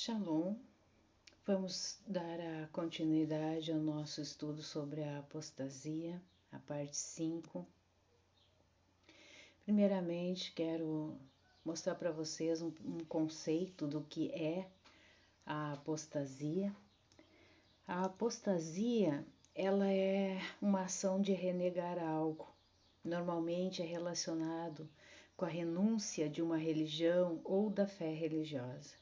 Shalom, vamos dar a continuidade ao nosso estudo sobre a apostasia, a parte 5. Primeiramente, quero mostrar para vocês um conceito do que é a apostasia. A apostasia, ela é uma ação de renegar algo. Normalmente é relacionado com a renúncia de uma religião ou da fé religiosa.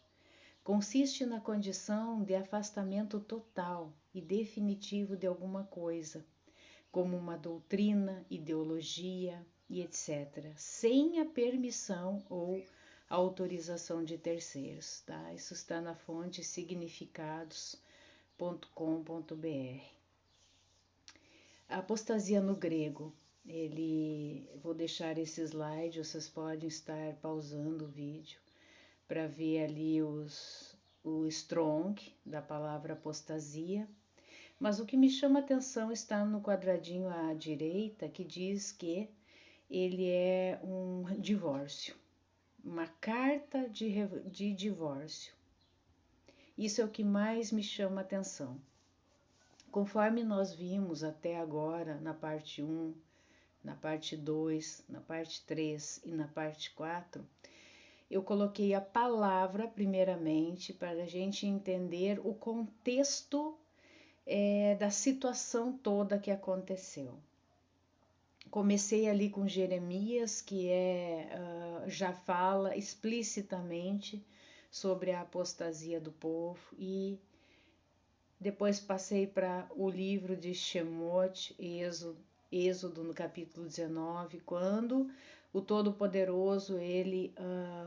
Consiste na condição de afastamento total e definitivo de alguma coisa, como uma doutrina, ideologia e etc., sem a permissão ou autorização de terceiros. Tá? Isso está na fonte significados.com.br. A apostasia no grego, vou deixar esse slide, vocês podem estar pausando o vídeo para ver ali o strong da palavra apostasia, mas o que me chama a atenção está no quadradinho à direita, que diz que ele é um divórcio, uma carta de divórcio. Isso é o que mais me chama a atenção. Conforme nós vimos até agora na parte 1, na parte 2, na parte 3 e na parte 4, eu coloquei a palavra primeiramente para a gente entender o contexto da situação toda que aconteceu. Comecei ali com Jeremias, que já fala explicitamente sobre a apostasia do povo, e depois passei para o livro de Shemot, Êxodo no capítulo 19, quando o Todo-Poderoso ele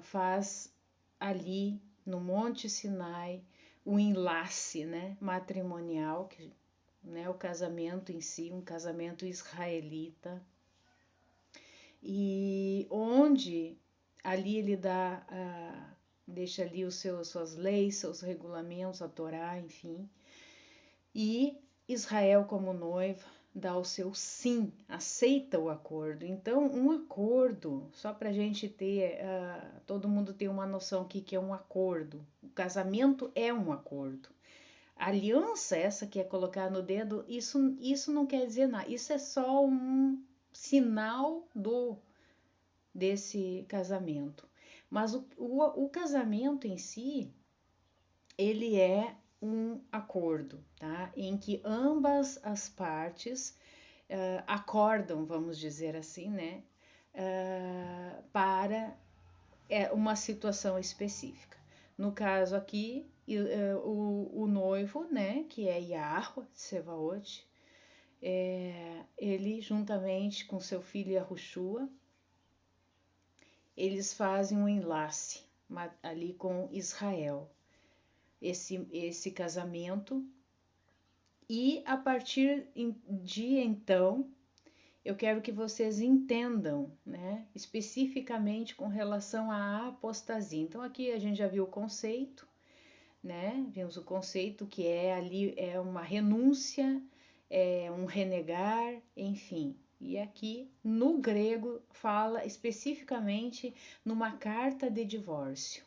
faz ali no Monte Sinai o enlace, né, matrimonial, o casamento em si, um casamento israelita, e onde ali ele deixa ali suas leis, seus regulamentos, a Torá, enfim, e Israel como noiva dá o seu sim, aceita o acordo. Então, um acordo, só para a gente ter, todo mundo ter uma noção que é um acordo. O casamento é um acordo. A aliança, essa que é colocar no dedo, isso não quer dizer nada. Isso é só um sinal desse casamento. Mas o casamento em si, ele é um acordo, tá? Em que ambas as partes acordam, vamos dizer assim, né? Para uma situação específica. No caso aqui, o noivo, né? Que é Yahweh Tsevaot, ele juntamente com seu filho Yahushua, eles fazem um enlace ali com Israel. Esse casamento, e a partir de então eu quero que vocês entendam, né, especificamente com relação à apostasia. Então aqui a gente já viu o conceito, né, vimos o conceito que ali uma renúncia, um renegar, enfim. E aqui no grego fala especificamente numa carta de divórcio.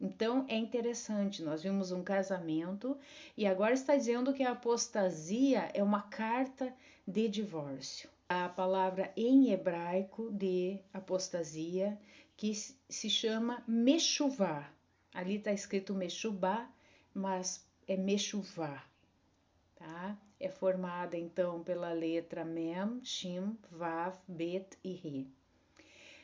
Então é interessante, nós vimos um casamento e agora está dizendo que a apostasia é uma carta de divórcio. A palavra em hebraico de apostasia, que se chama meshuvá. Ali está escrito meshubá, mas é meshuvá, tá? É formada então pela letra mem, shim, vav, bet e re.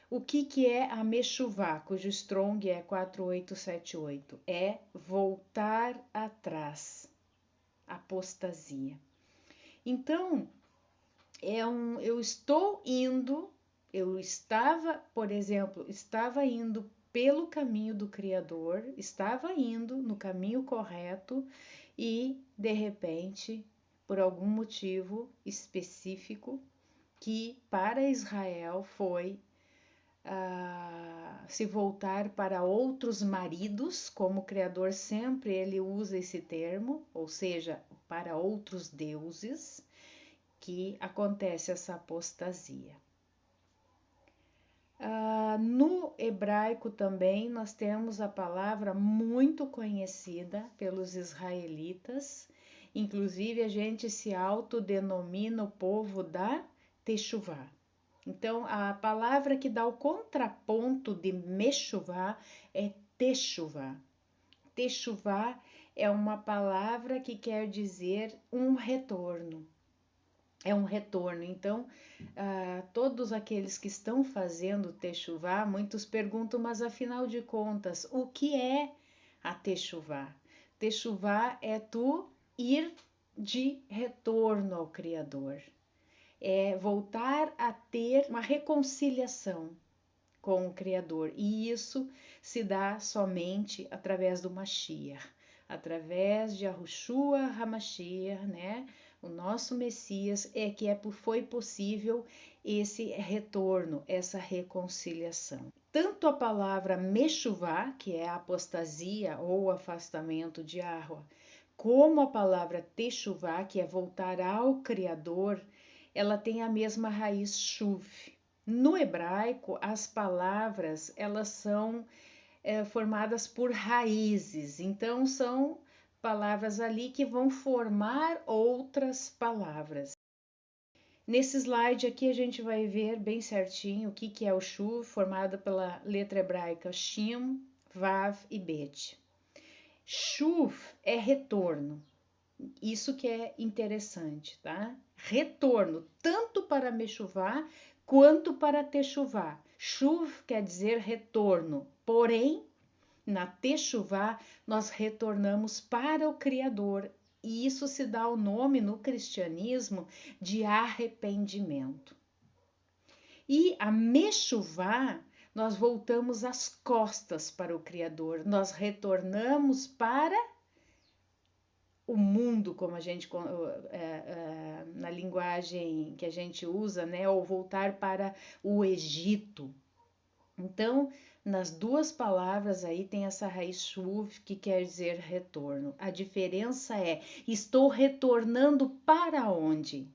O que é a meshuvá, cujo strong é 4878? É voltar atrás, apostasia. Então, eu estava, por exemplo, estava indo pelo caminho do Criador, estava indo no caminho correto e, de repente, por algum motivo específico, que para Israel foi se voltar para outros maridos, como o Criador sempre ele usa esse termo, ou seja, para outros deuses, que acontece essa apostasia. No hebraico também nós temos a palavra muito conhecida pelos israelitas, inclusive a gente se autodenomina o povo da Techuvá. Então, a palavra que dá o contraponto de Meshuvá é Techuvá. Techuvá é uma palavra que quer dizer um retorno. É um retorno. Então, todos aqueles que estão fazendo Techuvá, muitos perguntam, mas afinal de contas, o que é a Techuvá? Techuvá é tu ir de retorno ao Criador. É voltar a ter uma reconciliação com o Criador. E isso se dá somente através do Mashiach, através de Yahushua HaMashiach, né? O nosso Messias foi possível esse retorno, essa reconciliação. Tanto a palavra Meshuvá, que é a apostasia ou afastamento de Yahweh, como a palavra Techuvá, que é voltar ao Criador, ela tem a mesma raiz Shuv. No hebraico, as palavras elas são formadas por raízes, então são palavras ali que vão formar outras palavras. Nesse slide aqui a gente vai ver bem certinho o que é o Shuv, formado pela letra hebraica Shin, Vav e Bet. Shuv é retorno, isso que é interessante, tá? Retorno, tanto para Meshuvá quanto para Techuvá. Shuv quer dizer retorno, porém, na Techuvá nós retornamos para o Criador, e isso se dá o nome no cristianismo de arrependimento. E a Meshuvá, nós voltamos as costas para o Criador, nós retornamos para o mundo, como a gente na linguagem que a gente usa, né, ou voltar para o Egito. Então, nas duas palavras aí tem essa raiz shuv que quer dizer retorno. A diferença é estou retornando para onde?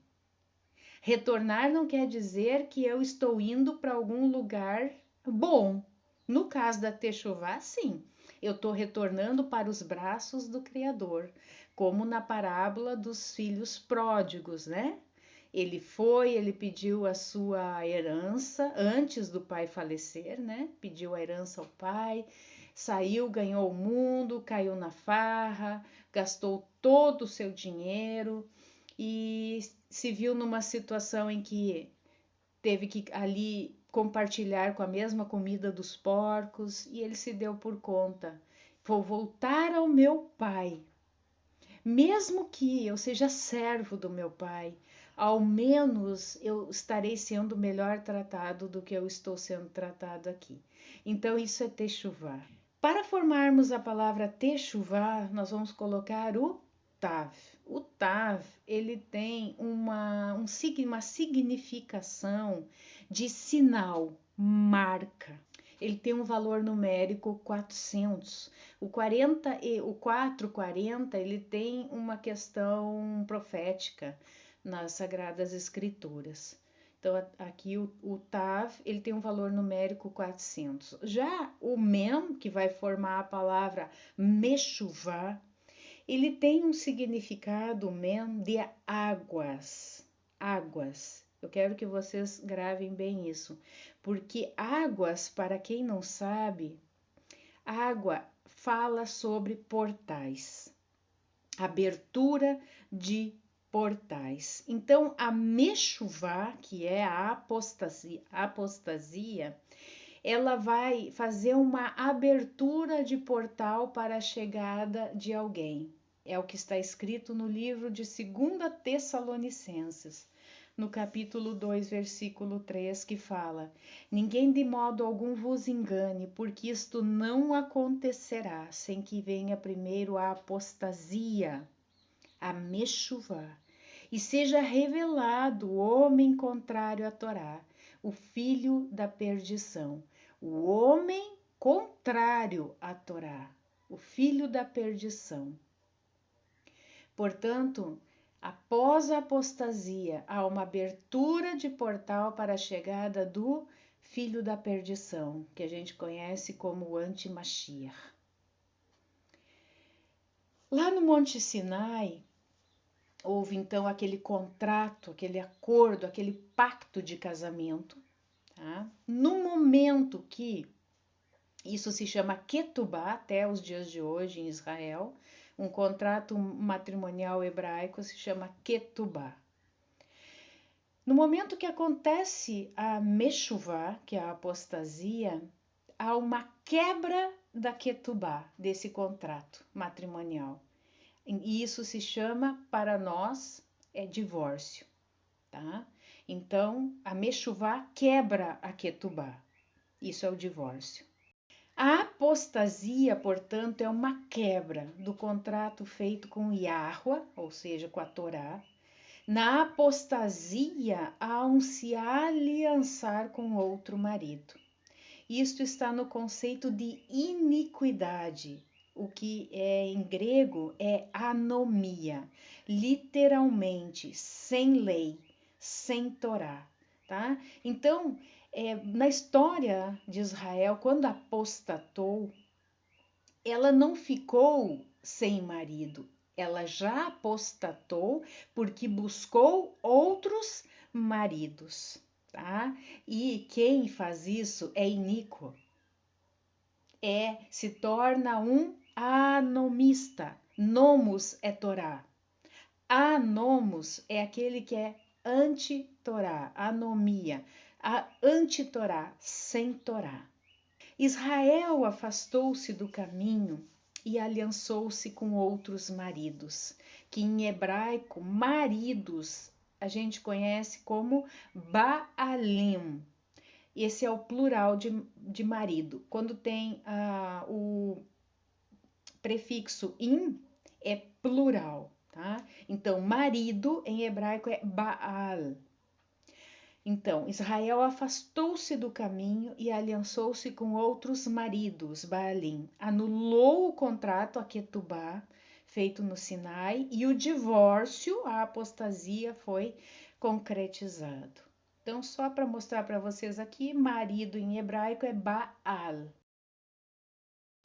Retornar não quer dizer que eu estou indo para algum lugar bom. No caso da Techuvá, sim, eu estou retornando para os braços do Criador, como na parábola dos filhos pródigos, né? Ele pediu a sua herança antes do pai falecer, né? Pediu a herança ao pai, saiu, ganhou o mundo, caiu na farra, gastou todo o seu dinheiro e se viu numa situação em que teve que ali compartilhar com a mesma comida dos porcos e ele se deu por conta. Vou voltar ao meu pai. Mesmo que eu seja servo do meu pai, ao menos eu estarei sendo melhor tratado do que eu estou sendo tratado aqui. Então isso é Techuvá. Para formarmos a palavra Techuvá, nós vamos colocar o Tav. O Tav, ele tem uma significação de sinal, marca. Ele tem um valor numérico 400. O 440, ele tem uma questão profética nas Sagradas Escrituras. Então, aqui o Tav, ele tem um valor numérico 400. Já o Mem, que vai formar a palavra Meshuvá, ele tem um significado, Mem, de águas. Águas. Eu quero que vocês gravem bem isso, porque águas, para quem não sabe, água fala sobre portais, abertura de portais. Então, a Meshuvá, que é a apostasia, ela vai fazer uma abertura de portal para a chegada de alguém. É o que está escrito no livro de 2 Tessalonicenses, no capítulo 2, versículo 3, que fala: ninguém de modo algum vos engane, porque isto não acontecerá sem que venha primeiro a apostasia, a Meshuvá, e seja revelado o homem contrário à Torá, o filho da perdição. O homem contrário à Torá, o filho da perdição. Portanto, após a apostasia, há uma abertura de portal para a chegada do filho da perdição, que a gente conhece como o anti-Mashiach. Lá no Monte Sinai, houve então aquele contrato, aquele acordo, aquele pacto de casamento. Tá? No momento que isso se chama Ketubá, até os dias de hoje em Israel, um contrato matrimonial hebraico se chama Ketubá. No momento que acontece a Meshuvá, que é a apostasia, há uma quebra da Ketubá, desse contrato matrimonial. E isso se chama, para nós, divórcio. Tá? Então, a Meshuvá quebra a Ketubá. Isso é o divórcio. A apostasia, portanto, é uma quebra do contrato feito com Yahweh, ou seja, com a Torá. Na apostasia, há um se aliançar com outro marido. Isto está no conceito de iniquidade, o que em grego é anomia, literalmente, sem lei, sem Torá, tá? Então, na história de Israel, quando apostatou, ela não ficou sem marido, ela já apostatou porque buscou outros maridos, tá? E quem faz isso é iníquo, se torna um anomista. Nomos é Torá. Anomos é aquele que é anti-Torá, anomia, a anti-Torá, sem Torá. Israel afastou-se do caminho e aliançou-se com outros maridos, que em hebraico, maridos, a gente conhece como Baalim. Esse é o plural de marido. Quando tem o prefixo im, é plural, tá? Então, marido em hebraico é Baal. Então, Israel afastou-se do caminho e aliançou-se com outros maridos, Baalim. Anulou o contrato, a Ketubá, feito no Sinai, e o divórcio, a apostasia, foi concretizado. Então, só para mostrar para vocês aqui, marido em hebraico é Baal.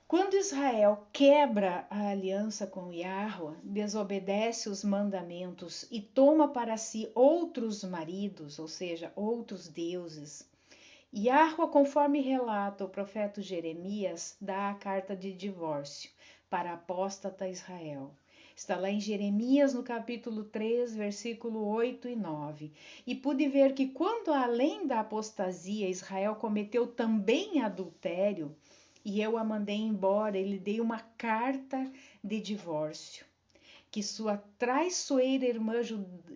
Quando Israel quebra a aliança com Yahweh, desobedece os mandamentos e toma para si outros maridos, ou seja, outros deuses, Yahweh, conforme relata o profeta Jeremias, dá a carta de divórcio para a apóstata Israel. Está lá em Jeremias, no capítulo 3, versículo 8 e 9. E pude ver que quando, além da apostasia, Israel cometeu também adultério, e eu a mandei embora, ele deu uma carta de divórcio. Que sua traiçoeira irmã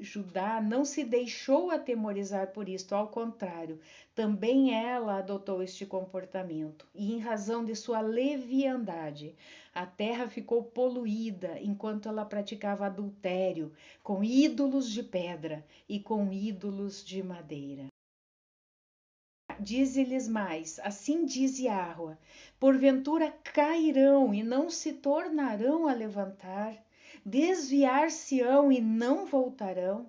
Judá não se deixou atemorizar por isto, ao contrário, também ela adotou este comportamento. E em razão de sua leviandade, a terra ficou poluída enquanto ela praticava adultério com ídolos de pedra e com ídolos de madeira. Dize-lhes mais, assim diz Yahweh, porventura cairão e não se tornarão a levantar, desviar-se-ão e não voltarão?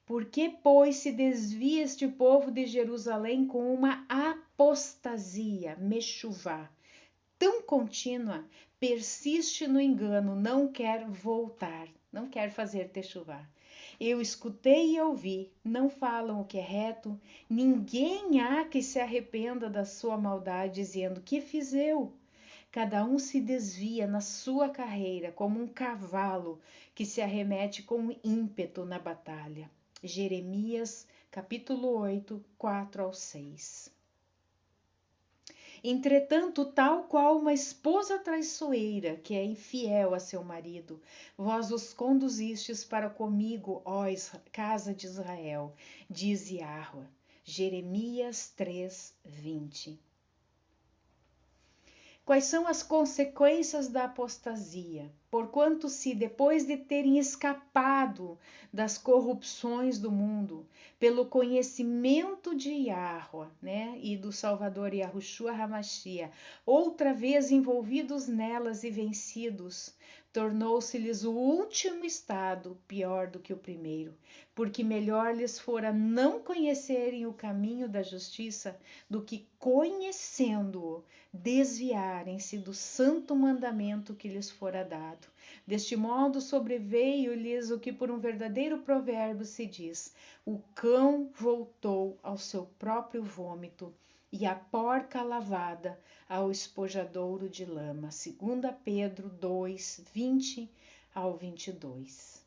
Por que, pois, se desvia este povo de Jerusalém com uma apostasia, meshuvá, tão contínua, persiste no engano, não quer voltar, não quer fazer techuvá? Eu escutei e ouvi, não falam o que é reto, ninguém há que se arrependa da sua maldade, dizendo, que fiz eu? Cada um se desvia na sua carreira, como um cavalo que se arremete com ímpeto na batalha. Jeremias, capítulo 8, 4 ao 6. Entretanto, tal qual uma esposa traiçoeira, que é infiel a seu marido, vós os conduzistes para comigo, ó casa de Israel, diz Yahweh. Jeremias 3, 20. Quais são as consequências da apostasia? Porquanto se, depois de terem escapado das corrupções do mundo, pelo conhecimento de Yahweh, e do Salvador Yahushua HaMashiach, outra vez envolvidos nelas e vencidos, tornou-se-lhes o último estado pior do que o primeiro, porque melhor lhes fora não conhecerem o caminho da justiça do que, conhecendo-o, desviarem-se do santo mandamento que lhes fora dado. Deste modo sobreveio-lhes o que por um verdadeiro provérbio se diz: o cão voltou ao seu próprio vômito, e a porca lavada ao espojadouro de lama. 2 Pedro 2, 20 ao 22.